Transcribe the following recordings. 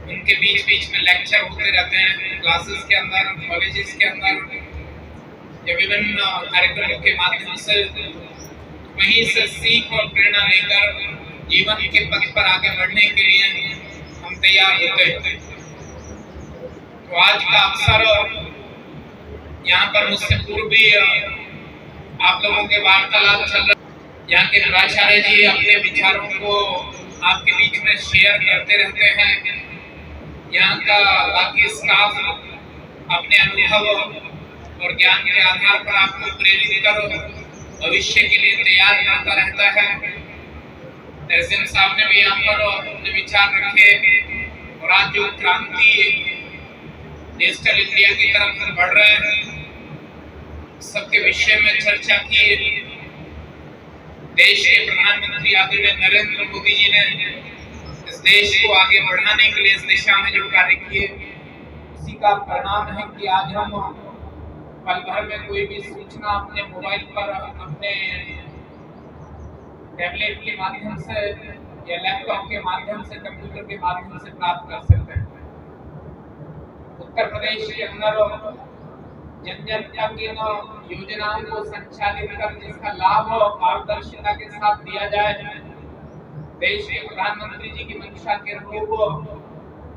उनके बीच बीच में लेक्चर होते रहते हैं, क्लासेस के अंदर, कॉलेजेस के अंदर, या विभिन्न कार्यक्रमों के माध्यम से वहीं से सीख और प्रेरणा लेकर जीवन के पथ पर आगे बढ़ने के लिए हम तैयार होते हैं। तो आज का अवसर यहाँ पर मुझसे पूर्व भी आप लोगों के वार्तालाप चल रहा है। यहाँ के प्राचार्य जी अपने विचारों को आपके बीच में शेयर करते रहते हैं। यहाँ का बाकी स्टाफ अपने अनुभव और ज्ञान के आधार पर आपको प्रेरित कर भविष्य के लिए तैयार करता रहता है। तहसीन साहब ने भी यहाँ पर अपने विचार रखे और आज जो क्रांति डिजिटल इंडिया की तरफ हम बढ़ रहे हैं, सबके विषय में चर्चा की। देश के प्रधानमंत्री आदरणीय नरेंद्र मोदी जी ने इस देश को आगे बढ़ाने के लिए इस दिशा में जो कार्य किए, उसी का परिणाम है कि आज हम पल भर में कोई भी सूचना अपने मोबाइल पर, अपने टैबलेट के माध्यम से या लैपटॉप के माध्यम से, कंप्यूटर के माध्यम से प्राप्त कर सकते हैं। उत्तर प्रदेश के अंदर जन जन तक इन योजनाओं को संचालित कर जिसका लाभ पारदर्शिता के साथ दिया जाए, देश के प्रधानमंत्री जी की मंशा के अनुरूप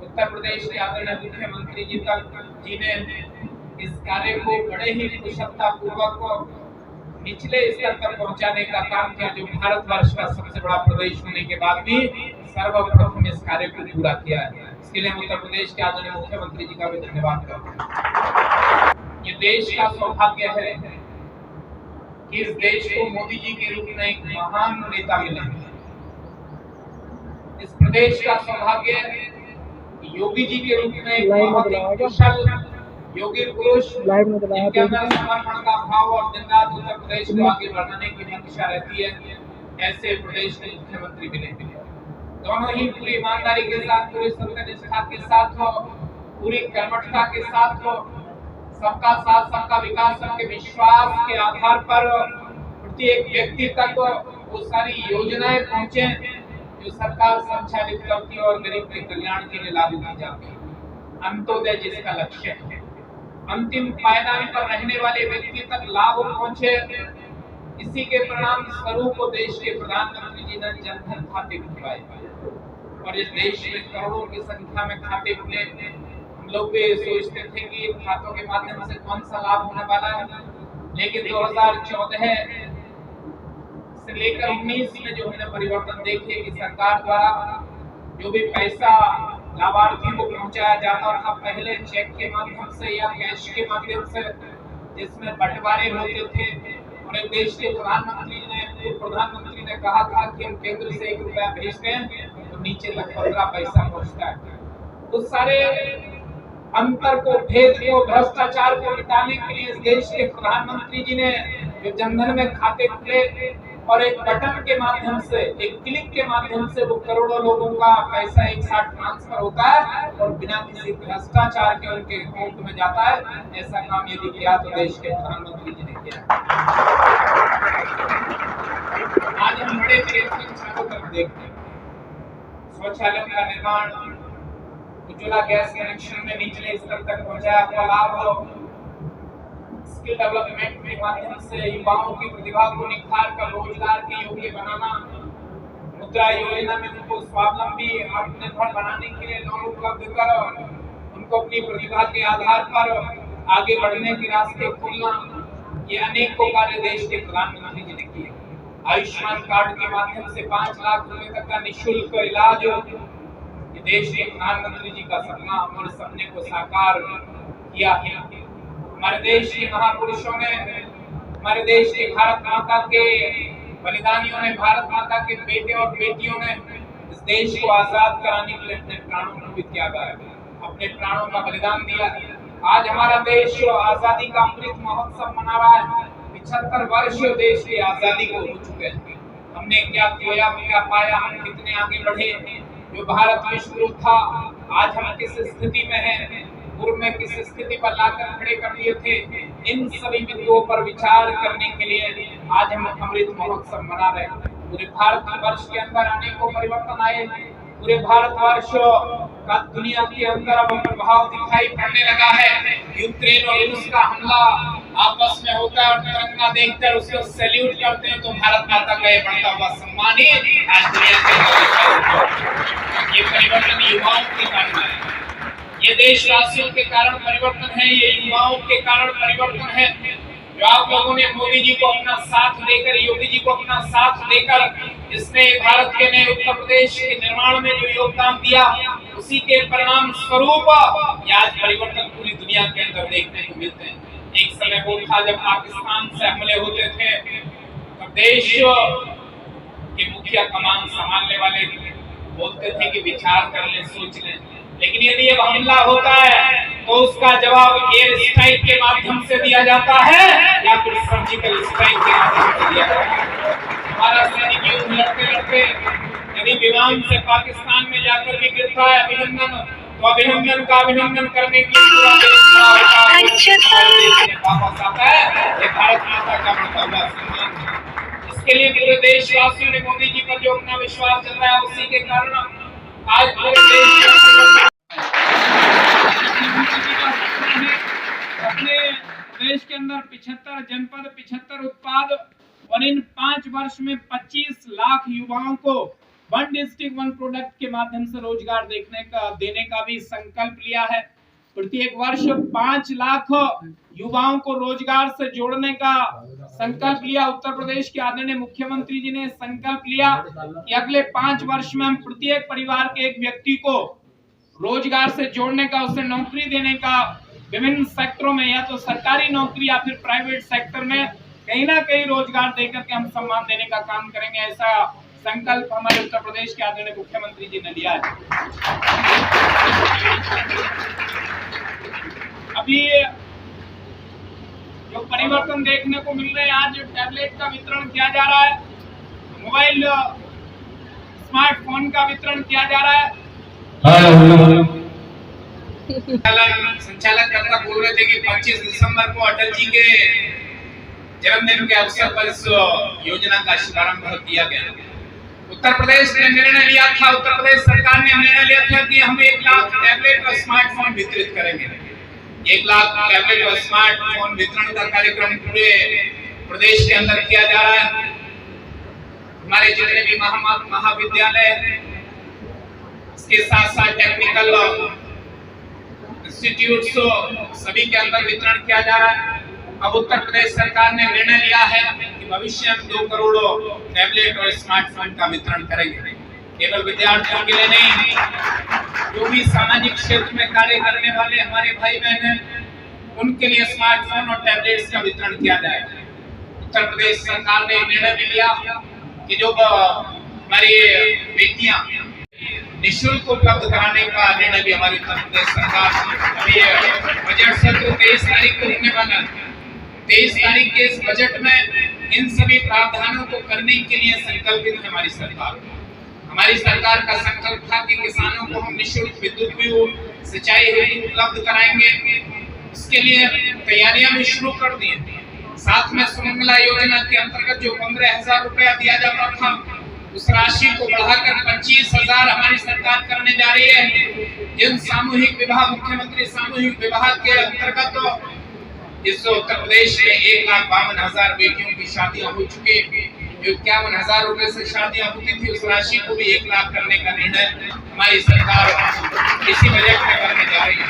उत्तर प्रदेश के आदरणीय मुख्यमंत्री जी ने इस कार्य को बड़े ही कुशलता पूर्वक निचले स्तर तक पहुंचाने का काम किया, जो भारतवर्ष का सबसे बड़ा प्रदेश होने के बाद भी सर्वप्रथम इस कार्य को पूरा किया है। इसके लिए उत्तर प्रदेश के आदरणीय मुख्यमंत्री जी का भी धन्यवाद करते हैं। ये देश का सौभाग्य है कि इस देश को मोदी जी के रूप में एक महान नेता मिले। इस प्रदेश का सौभाग्य योगी जी के रूप में एक बहुत ही कुशल योगी पुरुष जिनके अंदर समर्पण का भाव और दिन रात उत्तर प्रदेश को आगे बढ़ाने की मंशा रहती है, ऐसे प्रदेश के मुख्यमंत्री मिले। दोनों ही पूरी ईमानदारी के साथ, पूरी सत्यनिष्ठा के साथ हो, पूरी कर्मठता के साथ हो, सबका साथ सबका विकास, सबके विश्वास के आधार पर प्रत्येक व्यक्ति तक वो सारी योजनाएं पहुंचे जो सरकार संचालित करती है और गरीब के कल्याण के लिए लागू की जाती है। अंत्योदय जिसका लक्ष्य है, अंतिम पायदान पर रहने वाले व्यक्ति तक लाभ पहुंचे, इसी के परिणाम स्वरूप देश के प्रधानमंत्री जी ने जनधन खाते खुलवाए और इस देश में करोड़ों की संख्या में खाते खुले। हम लोग भी सोचते थे कि इन खातों के माध्यम से कौन सा लाभ होने वाला है, लेकिन 2014 से लेकर 19 में जो हमने परिवर्तन देखे कि सरकार द्वारा जो भी पैसा लाभार्थी को पहुंचाया जाता था, पहले चेक के माध्यम से या कैश के माध्यम से, जिसमें बंटवारे होते थे, और देश के प्रधानमंत्री ने कहा था कि हम केंद्र से 1 रुपया भेजते हैं तो नीचे तक 15 पैसा पहुंचता है। उस सारे अंतर को, भेद को, भ्रष्टाचार को मिटाने के लिए इस देश के प्रधानमंत्री जी ने जो जनधन में खाते खुले और एक बटन के माध्यम से, एक क्लिक के माध्यम से वो करोड़ों लोगों का पैसा एक साथ ट्रांसफर होता है और बिना किसी भ्रष्टाचार के उनके अकाउंट में जाता है। ऐसा काम यदि किया तो देश के प्रधानमंत्री जी ने किया। आज हम बड़े प्रयत्न चारों तरफ देखते हैं, शौचालय का निर्माण, उज्ज्वला गैस कनेक्शन में निचले स्तर तक पहुंचाया हुआ लाभ, स्किल डेवलपमेंट के माध्यम से युवाओं की प्रतिभा को निखार कर रोजगार के योग्य बनाना, मुद्रा योजना में उनको स्वावलंबी आत्मनिर्भर बनाने के लिए लोन उपलब्ध कर उनको अपनी प्रतिभा के आधार पर आगे बढ़ने के रास्ते खोलना, ये अनेकों कार्य देश के प्रधानमंत्री जी ने किए। आयुष्मान कार्ड के माध्यम से 5 लाख रुपए तक का निःशुल्क इलाज, ये देश के प्रधानमंत्री जी का सपना और सपने को साकार किया है। हमारे देश के महापुरुषों ने, हमारे देश के भारत माता के बलिदानियों ने, भारत माता के बेटे और बेटियों ने इस देश को आजाद कराने के लिए अपने प्राणों को भी त्यागा है, अपने प्राणों का बलिदान दिया। आज हमारा देश आजादी का अमृत महोत्सव मना रहा है। 75 वर्ष देश की आजादी को हो चुके हैं। हमने क्या खोया, क्या पाया, हम कितने आगे बढ़े। जो भारत विश्व गुरु था, आज हम किस स्थिति में हैं, पूर्व में किस स्थिति पर लाकर खड़े कर दिए थे, इन सभी बिंदुओं पर विचार करने के लिए आज हम अमृत महोत्सव मना रहे हैं। पूरे भारत वर्ष के अंदर अनेकों परिवर्तन आए, पूरे भारतवर्ष का दुनिया के अंदर अब प्रभाव दिखाई पड़ने लगा है। यूक्रेन और रूस का हमला आपस में होता है और तिरंगा देखकर उसको सैल्यूट करते हैं तो भारत माता का ये बढ़ता हुआ सम्मान ही आज दुनिया के ये परिवर्तन युवाओं के कारण है, ये देशवासियों के कारण परिवर्तन है, ये युवाओं के कारण परिवर्तन है। जो आप लोगों ने मोदी जी को अपना साथ देकर, योगी जी को अपना साथ देकर इसने भारत के नए उत्तर प्रदेश के निर्माण में जो योगदान दिया, उसी के परिणाम स्वरूप आज परिवर्तन पूरी दुनिया के अंदर देखने को मिलते हैं। एक समय वो था जब पाकिस्तान से हमले होते थे तो देश के मुखिया कमान संभालने वाले बोलते थे कि विचार कर लें, सोच लें, लेकिन यदि अब हमला होता है तो उसका जवाब एयर स्ट्राइक के माध्यम से दिया जाता है या फिर सर्जिकल स्ट्राइक के माध्यम से दिया जाता है। हमारा सैनिक युद्ध लड़ते लड़ते यदि विमान से पाकिस्तान में जाकर भी गिरता है अभिनंदन, तो अभिनंदन का अभिनंदन करने के लिए वापस आता है। ये भारत माता का बढ़ता हुआ सम्मान है। इसके लिए पूरे देशवासियों ने मोदी जी पर जो अपना विश्वास जताया, उसी के कारण आज पूरे देश अपने देश के अंदर 75 जनपद 75 उत्पाद और इन 5 वर्ष में 25 लाख युवाओं को वन डिस्ट्रिक्ट वन प्रोडक्ट के माध्यम से रोजगार देने का भी संकल्प लिया है। प्रत्येक वर्ष 5 लाख युवाओं को रोजगार से जोड़ने का संकल्प लिया। उत्तर प्रदेश के आदरणीय मुख्यमंत्री जी ने संकल्प लिया कि अगले 5 वर्ष में हम प्रत्येक परिवार के एक व्यक्ति को रोजगार से जोड़ने का, उसे नौकरी देने का, विभिन्न सेक्टरों में या तो सरकारी नौकरी या फिर प्राइवेट सेक्टर में कहीं ना कहीं रोजगार देकर के हम सम्मान देने का काम करेंगे। ऐसा संकल्प हमारे उत्तर प्रदेश के आदरणीय मुख्यमंत्री जी ने लिया है। अभी जो परिवर्तन देखने को मिल रहे हैं, आज टैबलेट का वितरण किया जा रहा है, मोबाइल स्मार्टफोन का वितरण किया जा रहा है। संचालक कर्ता बोल रहे थे कि 25 दिसंबर को अटल जी के जन्मदिन के अवसर पर इस योजना का शुभारंभ किया गया। उत्तर प्रदेश ने निर्णय लिया था, उत्तर प्रदेश सरकार ने निर्णय लिया था कि हम 1 लाख टैबलेट और स्मार्टफोन वितरित करेंगे। 1 लाख टैबलेट और स्मार्टफोन वितरण का कार्यक्रम पूरे प्रदेश के अंदर किया जा रहा है। हमारे जितने भी महाविद्यालय, इसके साथ साथ टेक्निकल इंस्टीट्यूट्स सभी के अंदर वितरण किया जा रहा है। अब उत्तर प्रदेश सरकार ने निर्णय लिया है कि भविष्य में 2 करोड़ टैबलेट और स्मार्टफोन का वितरण करेंगे। केवल विद्यार्थियों के लिए नहीं, जो भी सामाजिक क्षेत्र में कार्य करने वाले हमारे भाई बहन हैं, उनके लिए स्मार्टफोन और टैबलेट्स का वितरण किया जाएगा। उत्तर प्रदेश सरकार ने निर्णय भी लिया कि जो हमारी बेटियां निःशुल्क उपलब्ध कराने का निर्णय भी हमारी उत्तर प्रदेश सरकार अभी बजट सत्र 23 तारीख को होने वाला है। 23 तारीख के इस बजट में इन सभी प्रावधानों को करने के लिए संकल्पित है हमारी सरकार। हमारी सरकार का संकल्प था कि किसानों को हम निःशुल्क विद्युत भी सिंचाई हेतु उपलब्ध कराएंगे। इसके लिए तैयारियां भी शुरू कर दी। साथ में सुमंगला योजना के अंतर्गत जो 15,000 रुपया दिया जाता था, उस राशि को बढ़ाकर 25,000 हमारी सरकार करने जा रही है। जिन सामूहिक विवाह, मुख्यमंत्री सामूहिक विवाह के अंतर्गत इस उत्तर प्रदेश में 1,52,000 बेटियों की शादियां हो चुकी। जो 51,000 रुपए से शादियां होती थी, उस राशि को भी 1 लाख करने का निर्णय हमारी सरकार इसी बजट में करने जा रही है।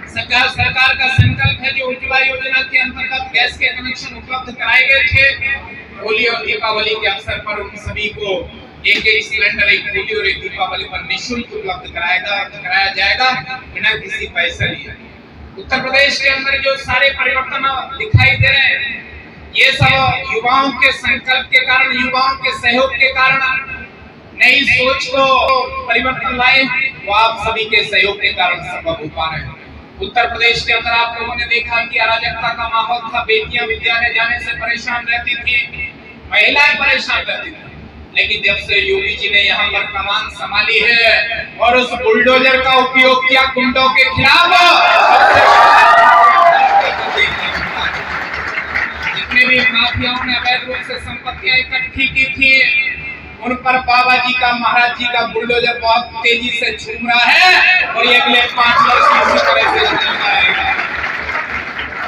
सरकार का संकल्प है जो उज्ज्वला योजना के अंतर्गत गैस के कनेक्शन उपलब्ध कराए गए थे, होली और दीपावली के अवसर पर उन सभी को एक सिलेंडर, एक होली और एक दीपावली पर निःशुल्क उपलब्ध कराया जाएगा बिना किसी पैसे लिए। उत्तर प्रदेश के अंदर जो सारे परिवर्तन दिखाई दे रहे हैं, ये सब युवाओं के संकल्प के कारण, युवाओं के सहयोग के कारण, नई सोच को परिवर्तन लाए, वो आप सभी के सहयोग के कारण संभव हो पा रहे हैं। उत्तर प्रदेश के अंदर आप लोगों ने देखा कि अराजकता का माहौल था, बेटियां विद्यालय जाने से परेशान रहती थी, महिलाएं परेशान रहती थी। लेकिन जब से योगी जी ने यहाँ पर कमान संभाली है और उस बुलडोजर का उपयोग किया गुंडों के खिलाफ, जितने भी माफियाओं ने अवैध रूप से संपत्तियां इकट्ठी की थी, उन पर बाबा जी का, महाराज जी का बुलडोजर बहुत तेजी से झूम रहा है और ये अगले 5 वर्ष में इसी तरह से चलता रहेगा।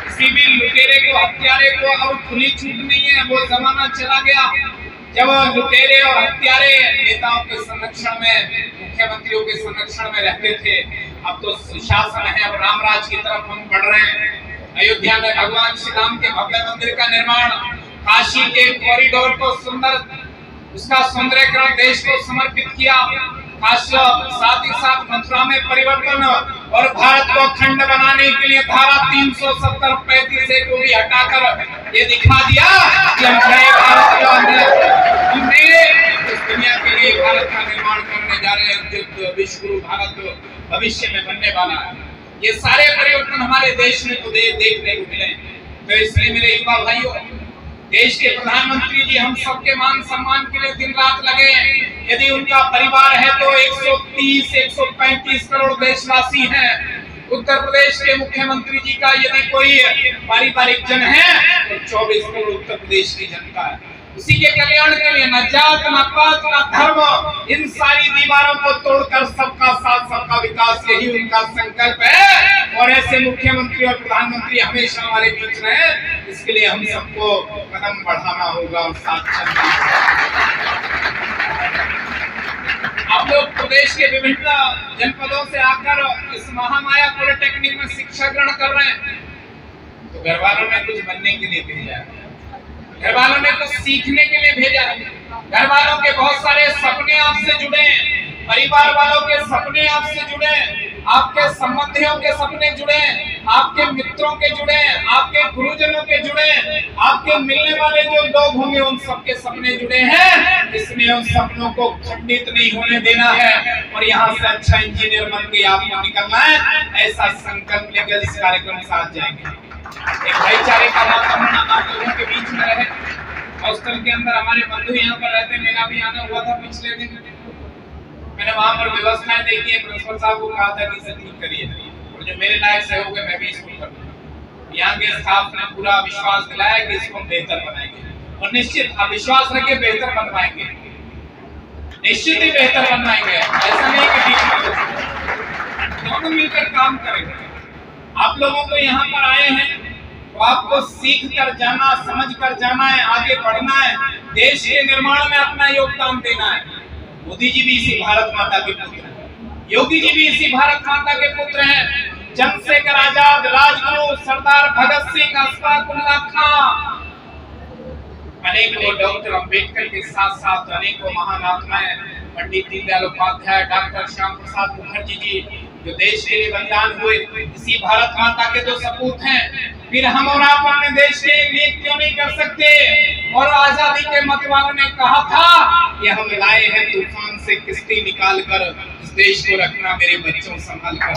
किसी भी लुटेरे को, हत्यारे को अब खुली छूट नहीं है। वो जमाना चला गया जब लुटेरे और हत्यारे नेताओं के संरक्षण में, मुख्यमंत्रियों के संरक्षण में रहते थे। अब तो सुशासन है, अब रामराज की तरफ हम बढ़ रहे हैं। अयोध्या में भगवान श्री राम के भव्य मंदिर का निर्माण, काशी के कॉरिडोर को सुंदर, उसका सौंदर्यीकरण देश को समर्पित किया। साथ ही साथ मथुरा में परिवर्तन और भारत को अखंड बनाने के लिए धारा 370, 35 को भी हटाकर ये दिखा दिया कि हम नए भारत के अंदर हमने इस दुनिया के लिए भारत का निर्माण करने जा रहे हैं, जो विश्व गुरु भारत भविष्य में बनने वाला है। ये सारे परिवर्तन हमारे देश में तो देखने को मिले। तो इसलिए मेरे युवा भाइयों, देश के प्रधानमंत्री जी हम सबके मान सम्मान के लिए दिन रात लगे। यदि उनका परिवार है तो 130, 135 करोड़ देशवासी हैं। उत्तर प्रदेश के मुख्यमंत्री जी का यदि कोई पारिवारिक जन है तो 24 करोड़ उत्तर प्रदेश की जनता है। उसी के कल्याण के लिए न जात, न पात, न धर्म, इन सारी दीवारों को तोड़कर सबका साथ, सबका विकास, यही उनका संकल्प है। और ऐसे मुख्यमंत्री और प्रधानमंत्री हमेशा हमारे बीच रहे। इसके लिए हम सबको कदम बढ़ाना होगा और साथ चलना होगा। आप लोग प्रदेश के विभिन्न जनपदों से आकर इस महामाया पॉलिटेक्निक में शिक्षा ग्रहण कर रहे हैं। तो घर वालों ने कुछ बनने के लिए भेजा है, घर वालों ने कुछ सीखने के लिए भेजा है। घर वालों के बहुत सारे सपने आपसे जुड़े हैं, परिवार वालों के सपने आपसे जुड़े हैं, आपके संबंधियों के सपने जुड़े हैं, आपके मित्रों के जुड़े हैं, आपके गुरुजनों के जुड़े हैं, आपके मिलने वाले जो लोग होंगे उन सबके सपने जुड़े हैं। इसलिए उन सपनों को खंडित नहीं होने देना है और यहाँ से अच्छा इंजीनियर बन के आपको निकलना है। ऐसा संकल्प लेकर इस कार्यक्रम में साथ जाएंगे। एक भाईचारे का वातावरण आप लोगों के बीच में रहे। हॉस्टल के अंदर हमारे बंधु यहाँ पर रहते, मेरा भी आना हुआ था पिछले दिन। मैंने वहाँ पर व्यवस्थाएं देखी, प्रिंसिपल साहब को कहा था कि इसे ठीक करिए और जो मेरे लायक सहयोग है मैं भी इसको करूँगा। यहाँ के स्टाफ ने पूरा विश्वास दिलाया कि इसको हम बेहतर बनाएंगे और निश्चित आप विश्वास रखे बेहतर बनवाएंगे, निश्चित ही बेहतर बनवाएंगे। ऐसा नहीं कि बीच में, दोनों मिलकर काम करेंगे। आप लोगों को यहाँ पर आए हैं तो आपको सीख कर जाना, समझ कर जाना है, आगे बढ़ना है, देश के निर्माण में अपना योगदान देना है। मोदी जी भी इसी भारत माता के पुत्र हैं, योगी जी भी इसी भारत माता के पुत्र हैं। चंद्रशेखर आजाद, राजगुरु, सरदार भगत सिंह, अशफाकुल्लाह खां, अनेकों डॉक्टर अंबेडकर के साथ साथ अनेकों महान आत्माएं, पंडित दीनदयाल उपाध्याय, डॉक्टर श्याम प्रसाद मुखर्जी जी जो देश के लिए बलिदान हुए, इसी भारत माता के जो सपूत हैं। फिर हम और आप अपने देश के लिए क्यों नहीं कर सकते? और आजादी के मत वालों ने कहा था कि हम लाए हैं तूफान से किश्ती निकाल कर, इस देश को रखना मेरे बच्चों संभाल कर।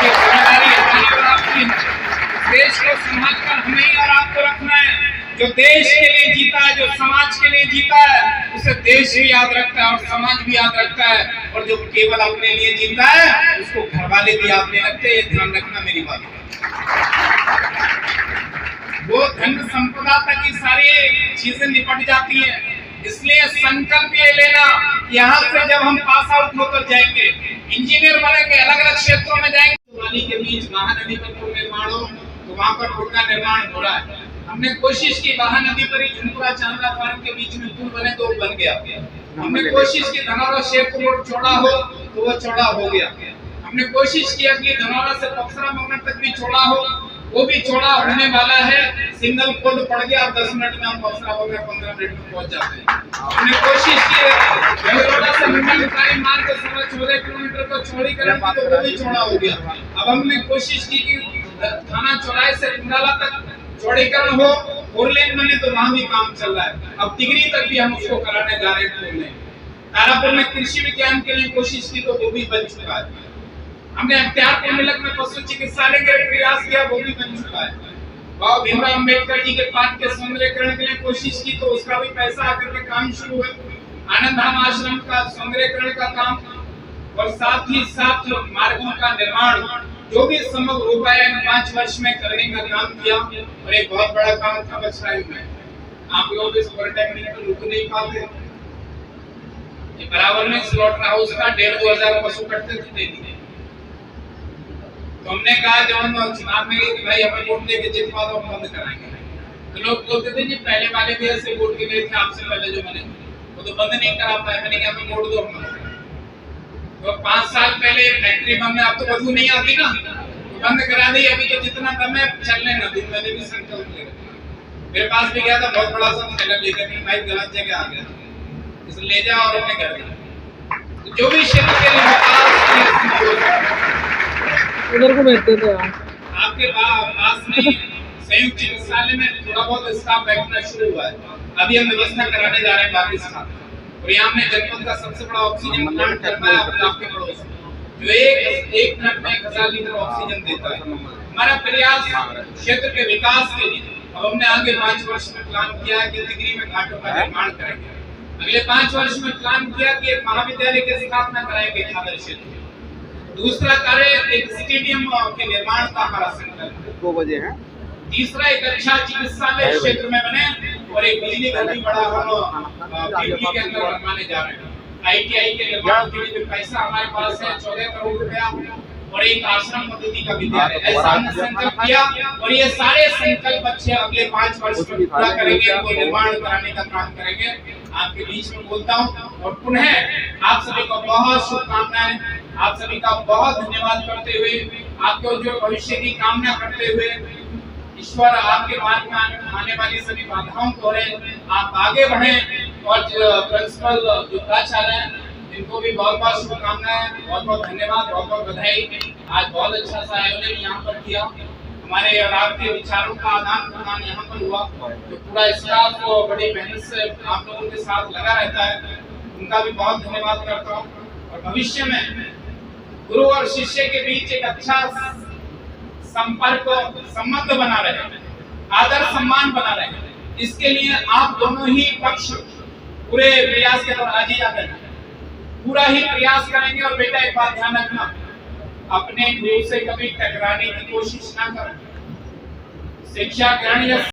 जिम्मेदारी आपकी, देश को संभाल कर हमें और आपको रखना है। जो देश के लिए जीता है, जो समाज के लिए जीता है, उसे देश भी याद रखता है और समाज भी याद रखता है। और जो केवल अपने लिए जीता है उसको घर वाले भी याद नहीं रखते। ये ध्यान रखना मेरी बात। वो धन संपदा तक की सारी चीजें निपट जाती है। इसलिए संकल्प ये लेना, यहाँ से जब हम पास आउट होकर जाएंगे, इंजीनियर बनेंगे, अलग अलग क्षेत्रों में जाएंगे, वाली के बीच महानदी पर पुल निर्माण हो तो वहाँ पर पुल का निर्माण हो रहा है। हमने कोशिश की महानदी पर झुनपुरा चांदला फार्म के बीच में पुल बने तो बन गया। हमने कोशिश की धनौरा शेरपुर रोड चौड़ा हो तो वो चौड़ा हो गया। हमने कोशिश की कि धनौरा से बक्सरा मंगल तक भी चौड़ा हो, वो भी चौड़ा होने वाला है। सिंगल कोड पड़ गया, 10 मिनट में हम बक्सरा हो गए, 15 मिनट में पहुंच जाते हैं। हमने कोशिश की बेलरोडा से मुंबई मार्ग को 16 किलोमीटर को चौड़ीकरण की तो वो भी चौड़ा हो गया। अब हमने कोशिश की कि थाना चौराहे से कुंडाला तक चौड़ीकरण हो, 4 लेन बने तो वहां भी काम चल रहा है। अब तिगरी तक भी हम उसको कराने जा रहे हैं 4 लेन। तारापुर में कृषि विज्ञान के लिए कोशिश की तो वो भी बन चुका है। हमने अख्तियारपुर मिलक में पशु चिकित्सालय के प्रयास किया, वो भी बन चुका है। बाबा भीमराव अम्बेडकर जी के पार्क के सौंदर्यीकरण के लिए कोशिश की तो उसका भी पैसा आकर के काम शुरू हुआ। आनंद धाम आश्रम का सौंदर्यीकरण का काम और साथ ही साथ मार्गों का निर्माण जो भी समग्र उपाय 5 वर्ष में करने का काम किया। और एक बहुत बड़ा काम था बछराई में। आप लोग इस पॉलिटेक्निक में रुक नहीं पाते, ये बराबर में स्लॉटर हाउस का 1500 पशु कटते थे, दे दिए। तो हमने कहा जब हम चुनाव में कि भाई हमें वोट देके जितवा दो, हम बंद कराएंगे। तो लोग बोलते थे जी पहले वाले भी ऐसे वोट के लिए थे आपसे पहले जो मैंने, वो तो बंद नहीं करा पाए। मैंने कहा हमें वोट दो, हम तो 5 साल पहले फैक्ट्री बंद में, अब तो बदबू नहीं आती ना, तो बंद करा दी। अभी तो जितना दम है चलने ना दूं। मैंने भी संकल्प ले रखा। मेरे पास भी गया था बहुत बड़ा सा थैला लेकर कि भाई गलत जगह आ गया, इसे ले जा और हमने कर दिया। तो जो भी क्षेत्र के लिए उधर को बैठते थे आपके पास में संयुक्त चिकित्सालय में थोड़ा बहुत स्टाफ बैठना शुरू हुआ है। अभी हम व्यवस्था कराने जा रहे हैं बाकी स्टाफ, और यहाँ में जनपद का सबसे बड़ा ऑक्सीजन प्लांट करना है अपने आपके पड़ोस में, जो एक ट्रक में 1000 लीटर ऑक्सीजन देता है। हमारा प्रयास क्षेत्र के विकास के लिए, अब हमने आगे 5 वर्ष में प्लान किया है कि डिग्री में घाटों का निर्माण करेंगे। अगले 5 वर्ष में प्लान किया कि एक महाविद्यालय की स्थापना कराएंगे खादर क्षेत्र में। दूसरा कार्य एक स्टेडियम के निर्माण का हमारा संकल्प है। 2 बजे है। तीसरा एक अच्छा चिकित्सालय क्षेत्र में बने, और एक बिजली का भी बड़ा हम पीपी के अंदर बनवाने जा रहे हैं। आईटीआई के निर्माण के लिए पैसा हमारे पास है 14 करोड़ रुपया, और एक आश्रम पद्धति का विद्यालय। ऐसा हमने संकल्प किया, और ये सारे संकल्प अच्छे अगले 5 वर्ष में पूरा करेंगे, कोई निर्माण कराने का काम करेंगे। आपके बीच में बोलता हूँ, और पुनः आप सभी को बहुत शुभकामनाएं, आप सभी का बहुत धन्यवाद करते हुए, आपको जो भविष्य की कामना करते हुए, ईश्वर आपके मार्ग में आने वाली सभी बाधाओं को आप आगे बढ़ें। और प्रिंसिपल जो प्राचार्य हैं, इनको भी बहुत बहुत शुभकामनाएं, बहुत बहुत धन्यवाद, बहुत बहुत बधाई। आज बहुत अच्छा सा आयोजन यहाँ पर किया, हमारे और आपके विचारों का आदान प्रदान यहाँ पर हुआ। तो पूरा स्टाफ बड़ी मेहनत से आप लोगों के साथ लगा रहता है, उनका भी बहुत धन्यवाद करता हूँ। और भविष्य में गुरु और शिष्य के बीच एक अच्छा संपर्क संबंध बना रहे, आदर सम्मान बना रहे, इसके लिए आप दोनों ही पक्ष पूरे प्रयास के बाद आजीजा करें, पूरा ही प्रयास करेंगे। और बेटा एक बात ध्यान रखना, अपने गुरु से कभी टकराने की कोशिश ना करें। शिक्षा ग्रहण